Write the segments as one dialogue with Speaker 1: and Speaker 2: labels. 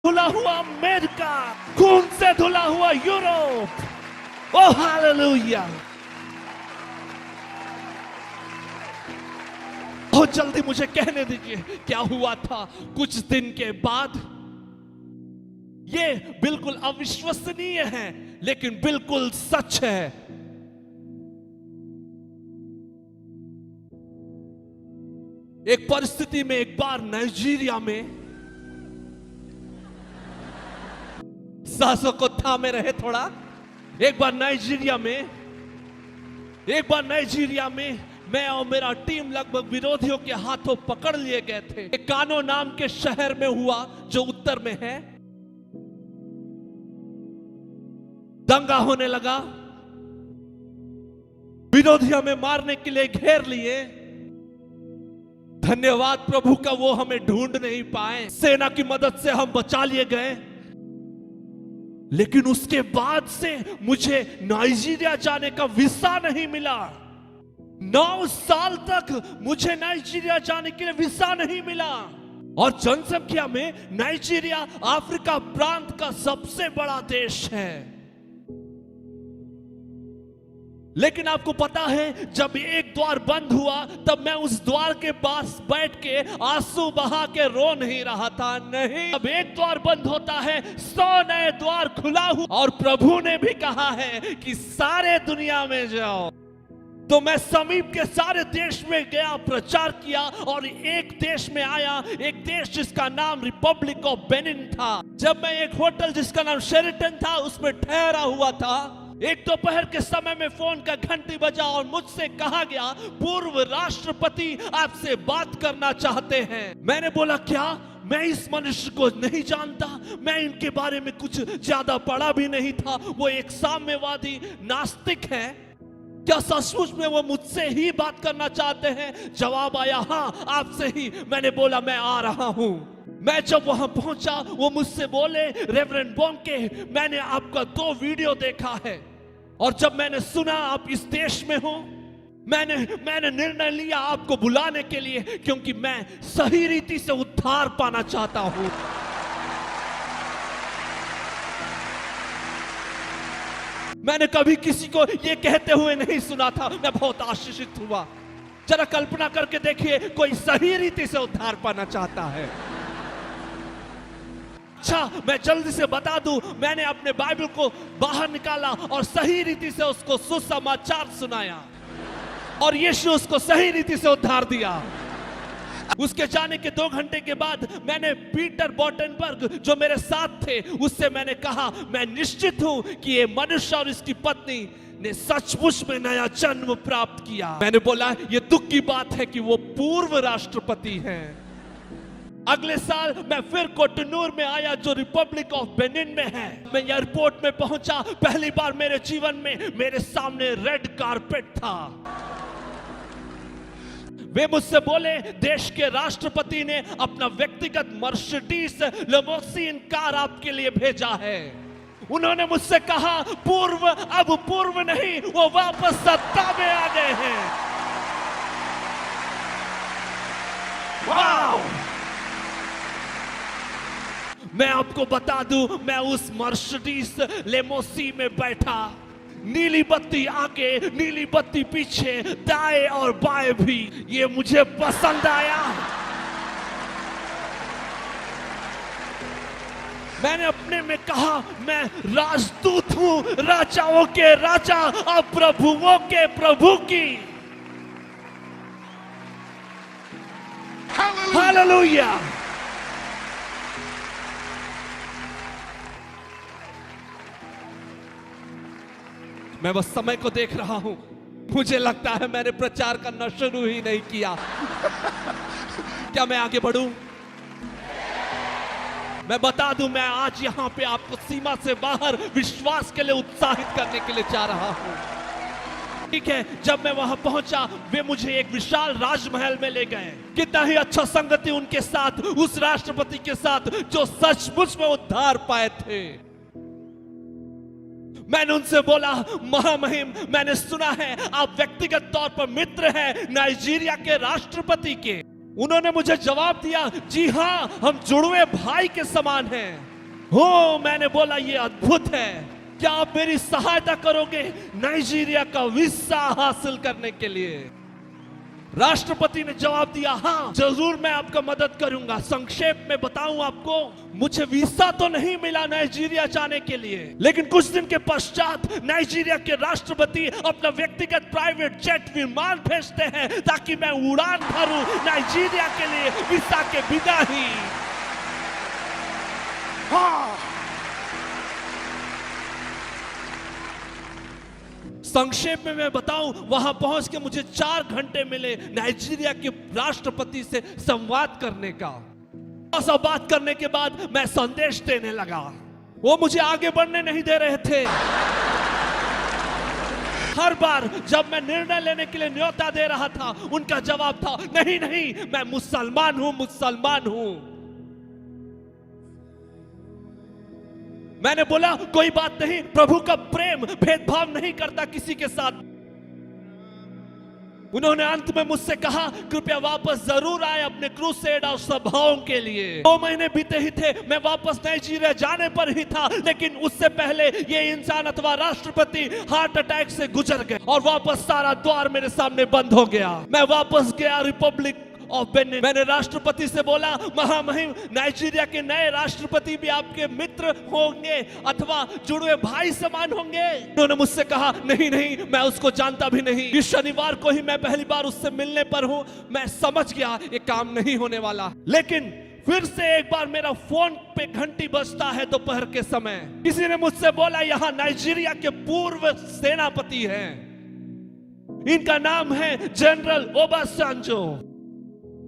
Speaker 1: धुला हुआ अमेरिका, खून से धुला हुआ यूरोप। ओ हालेलुया। बहुत जल्दी मुझे कहने दीजिए क्या हुआ था कुछ दिन के बाद। ये बिल्कुल अविश्वसनीय है लेकिन बिल्कुल सच है। एक परिस्थिति में एक बार नाइजीरिया में, सांसों को थामे रहे थोड़ा। एक बार नाइजीरिया में मैं और मेरा टीम लगभग विरोधियों के हाथों पकड़ लिए गए थे। एक कानो नाम के शहर में हुआ जो उत्तर में है। दंगा होने लगा, विरोधियों में मारने के लिए घेर लिए। धन्यवाद प्रभु का, वो हमें ढूंढ नहीं पाए, सेना की मदद से हम बचा लिए गए। लेकिन उसके बाद से मुझे नाइजीरिया जाने का वीसा नहीं मिला। 9 साल तक मुझे नाइजीरिया जाने के लिए वीसा नहीं मिला। और जनसंख्या में नाइजीरिया अफ्रीका प्रांत का सबसे बड़ा देश है। लेकिन आपको पता है जब एक द्वार बंद हुआ तब मैं उस द्वार के पास बैठ के आंसू बहा के रो नहीं रहा था। नहीं, अब एक द्वार बंद होता है 100 नए द्वार खुला हुआ। और प्रभु ने भी कहा है कि सारे दुनिया में जाओ। तो मैं समीप के सारे देश में गया, प्रचार किया और एक देश में आया, एक देश जिसका नाम रिपब्लिक ऑफ बेनिन था। जब मैं एक होटल जिसका नाम शेरिटन था उसमें ठहरा हुआ था, एक दोपहर के समय में फोन का घंटी बजा और मुझसे कहा गया पूर्व राष्ट्रपति आपसे बात करना चाहते हैं। मैंने बोला क्या? मैं इस मनुष्य को नहीं जानता, मैं इनके बारे में कुछ ज्यादा पढ़ा भी नहीं था। वो एक साम्यवादी नास्तिक है। क्या सचमुच में वो मुझसे ही बात करना चाहते हैं? जवाब आया हाँ आपसे ही। मैंने बोला मैं आ रहा हूं। मैं जब वहां पहुंचा वो मुझसे बोले रेवरेंड बोंके, मैंने आपका 2 वीडियो देखा है और जब मैंने सुना आप इस देश में हो, मैंने निर्णय लिया आपको बुलाने के लिए, क्योंकि मैं सही रीति से उद्धार पाना चाहता हूं। मैंने कभी किसी को ये कहते हुए नहीं सुना था। मैं बहुत आशीषित हुआ। जरा कल्पना करके देखिए, कोई सही रीति से उद्धार पाना चाहता है। अच्छा, मैं जल्दी से बता दूं, मैंने अपने बाइबल को बाहर निकाला और सही रीति से उसको सुसमाचार सुनाया और यीशु उसको सही रीति से उद्धार दिया। उसके जाने के 2 घंटे के बाद मैंने पीटर बॉटनबर्ग जो मेरे साथ थे उससे मैंने कहा मैं निश्चित हूं कि ये मनुष्य और इसकी पत्नी ने सचमुच में नया जन्म प्राप्त किया। मैंने बोला ये दुख की बात है कि वो पूर्व राष्ट्रपति हैं। अगले साल मैं फिर कोटनूर में आया जो रिपब्लिक ऑफ बेनिन में है। मैं एयरपोर्ट में पहुंचा, पहली बार मेरे जीवन में मेरे सामने रेड कारपेट था। वे मुझसे बोले देश के राष्ट्रपति ने अपना व्यक्तिगत मर्सिडीज लिमोसिन कार आपके लिए भेजा है। उन्होंने मुझसे कहा पूर्व अब पूर्व नहीं, वो वापस सत्ता में आ गए हैं। वाह! मैं आपको बता दूं, मैं उस मर्सिडीज लिमोसिन में बैठा, नीली बत्ती आगे नीली बत्ती पीछे, दाएं और बाएं भी। ये मुझे पसंद आया। मैंने अपने में कहा मैं राजदूत हूं, राजाओं के राजा और प्रभुओं के प्रभु की। हालेलुया। मैं बस समय को देख रहा हूं। मुझे लगता है मैंने प्रचार करना शुरू ही नहीं किया। क्या मैं आगे बढ़ूं? मैं बता दूं, मैं आज यहां पे आपको सीमा से बाहर विश्वास के लिए उत्साहित करने के लिए जा रहा हूं। ठीक है, जब मैं वहां पहुंचा वे मुझे एक विशाल राजमहल में ले गए। कितना ही अच्छा संगति उनके साथ, उस राष्ट्रपति के साथ जो सचमुच में उद्धार पाए थे। मैंने उनसे बोला महामहिम, मैंने सुना है आप व्यक्तिगत तौर पर मित्र हैं नाइजीरिया के राष्ट्रपति के। उन्होंने मुझे जवाब दिया जी हां, हम जुड़वे भाई के समान हैं। हो मैंने बोला ये अद्भुत है, क्या आप मेरी सहायता करोगे नाइजीरिया का वीजा हासिल करने के लिए? राष्ट्रपति ने जवाब दिया, हाँ जरूर मैं आपका मदद करूंगा। संक्षेप में बताऊं आपको, मुझे वीजा तो नहीं मिला नाइजीरिया जाने के लिए, लेकिन कुछ दिन के पश्चात नाइजीरिया के राष्ट्रपति अपना व्यक्तिगत प्राइवेट जेट विमान भेजते हैं ताकि मैं उड़ान भरूं नाइजीरिया के लिए वीजा के बिना ही। हाँ, संक्षेप में मैं बताऊं, वहां पहुंच के मुझे 4 घंटे मिले नाइजीरिया के राष्ट्रपति से संवाद करने का। ऐसा बात करने के बाद मैं संदेश देने लगा। वो मुझे आगे बढ़ने नहीं दे रहे थे। हर बार जब मैं निर्णय लेने के लिए न्योता दे रहा था, उनका जवाब था, नहीं नहीं मैं मुसलमान हूं, मुसलमान हूं। मैंने बोला कोई बात नहीं, प्रभु का प्रेम भेदभाव नहीं करता किसी के साथ। उन्होंने अंत में मुझसे कहा, कृपया वापस जरूर आए अपने क्रूसेड और सभाओं के लिए। 2 महीने बीते ही थे, मैं वापस नाइजीरिया जाने पर ही था, लेकिन उससे पहले ये इंसान अथवा राष्ट्रपति हार्ट अटैक से गुजर गए और वापस सारा द्वार मेरे सामने बंद हो गया। मैं वापस गया रिपब्लिक ऑफ बेनिन। मैंने राष्ट्रपति से बोला, महामहिम नाइजीरिया के नए राष्ट्रपति भी आपके मित्र होंगे अथवा जुड़वे भाई समान होंगे? उन्होंने मुझसे कहा, नहीं नहीं मैं उसको जानता भी नहीं, इस शनिवार को ही मैं पहली बार उससे मिलने पर हूं। मैं समझ गया ये काम नहीं होने वाला। लेकिन फिर से एक बार मेरा फोन पे घंटी बजता है दोपहर के समय। किसी ने मुझसे बोला, यहां नाइजीरिया के पूर्व सेनापति हैं, इनका नाम है जनरल ओबासांजो।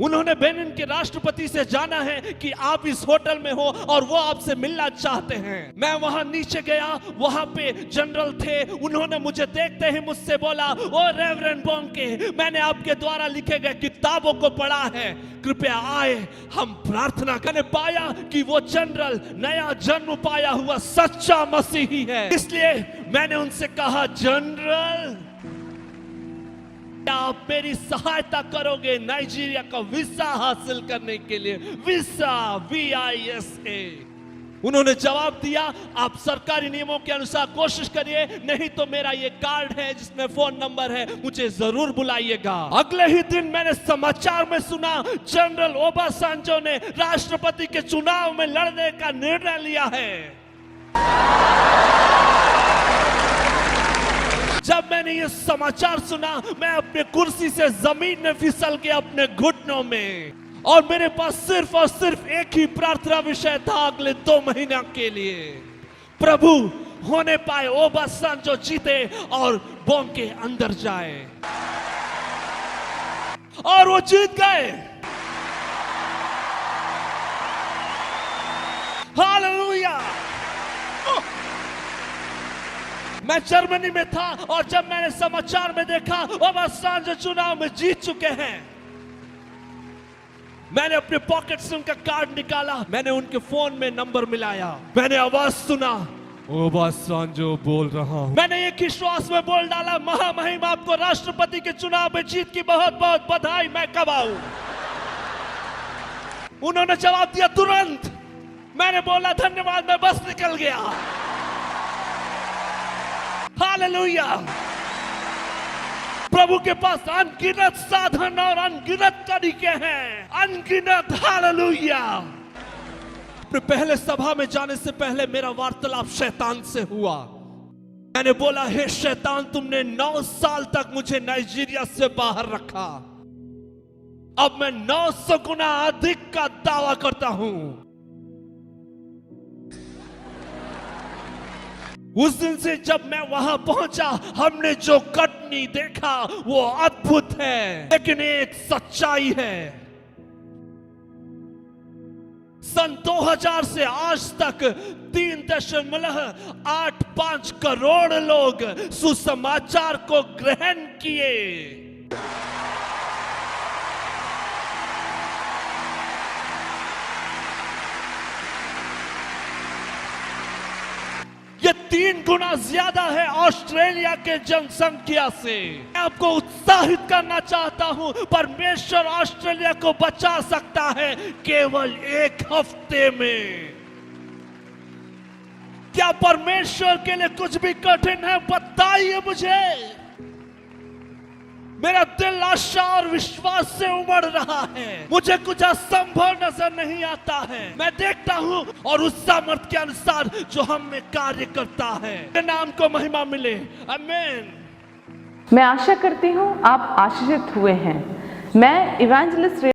Speaker 1: उन्होंने बेनिन के राष्ट्रपति से जाना है कि आप इस होटल में हो और वो आपसे मिलना चाहते हैं। मैं वहां नीचे गया, वहां पे जनरल थे। उन्होंने मुझे देखते ही मुझसे बोला, ओ रेवरेंड बोंके, मैंने आपके द्वारा लिखे गए किताबों को पढ़ा है, कृपया आए हम प्रार्थना करने। पाया कि वो जनरल नया जन्म पाया हुआ सच्चा मसीही है। इसलिए मैंने उनसे कहा, जनरल क्या आप मेरी सहायता करोगे नाइजीरिया का वीजा हासिल करने के लिए? Visa, VISA। उन्होंने जवाब दिया, आप सरकारी नियमों के अनुसार कोशिश करिए, नहीं तो मेरा ये कार्ड है जिसमें फोन नंबर है, मुझे जरूर बुलाइएगा। अगले ही दिन मैंने समाचार में सुना, जनरल ओबासांजो ने राष्ट्रपति के चुनाव में लड़ने का निर्णय लिया है। जब मैंने ये समाचार सुना, मैं अपने कुर्सी से जमीन में फिसल गया अपने घुटनों में, और मेरे पास सिर्फ और सिर्फ एक ही प्रार्थना विषय था अगले 2 महीने के लिए, प्रभु होने पाए ओबासांजो जीते और बोंके अंदर जाए। और वो जीत गए। हालेलुया। मैं जर्मनी में था और जब मैंने समाचार में देखा ओबासांजो चुनाव में जीत चुके हैं, मैंने अपने पॉकेट से उनका कार्ड निकाला, मैंने उनके फोन में नंबर मिलाया, मैंने आवाज सुना, ओबासांजो बोल रहा हूं। मैंने एक ही श्वास में बोल डाला, महामहिम आपको राष्ट्रपति के चुनाव में जीत की बहुत बहुत बधाई, मैं कब आऊं? उन्होंने जवाब दिया तुरंत। मैंने बोला धन्यवाद, मैं बस निकल गया। हालेलुया। प्रभु के पास अनगिनत साधन और अनगिनत तरीके हैं, अनगिनत। हालेलुया। पहले सभा में जाने से पहले मेरा वार्तालाप शैतान से हुआ। मैंने बोला, हे शैतान, तुमने 9 साल तक मुझे नाइजीरिया से बाहर रखा, अब मैं 900 गुना अधिक का दावा करता हूं। उस दिन से जब मैं वहां पहुंचा, हमने जो कटनी देखा वो अद्भुत है, लेकिन एक सच्चाई है। सन 2000 से आज तक 3.85 करोड़ लोग सुसमाचार को ग्रहण किए। ये 3 गुना ज्यादा है ऑस्ट्रेलिया के जनसंख्या से। मैं आपको उत्साहित करना चाहता हूं, परमेश्वर ऑस्ट्रेलिया को बचा सकता है केवल 1 हफ्ते में। क्या परमेश्वर के लिए कुछ भी कठिन है? बताइए मुझे। मेरा दिल आशा और विश्वास से उमड़ रहा है। मुझे कुछ असंभव नजर नहीं आता है। मैं देखता हूँ और उस सामर्थ के अनुसार जो हम में कार्य करता है। मेरे नाम को महिमा मिले। आमीन।
Speaker 2: मैं आशा करती हूँ आप आशीषित हुए हैं। मैं इवेंजलिस्ट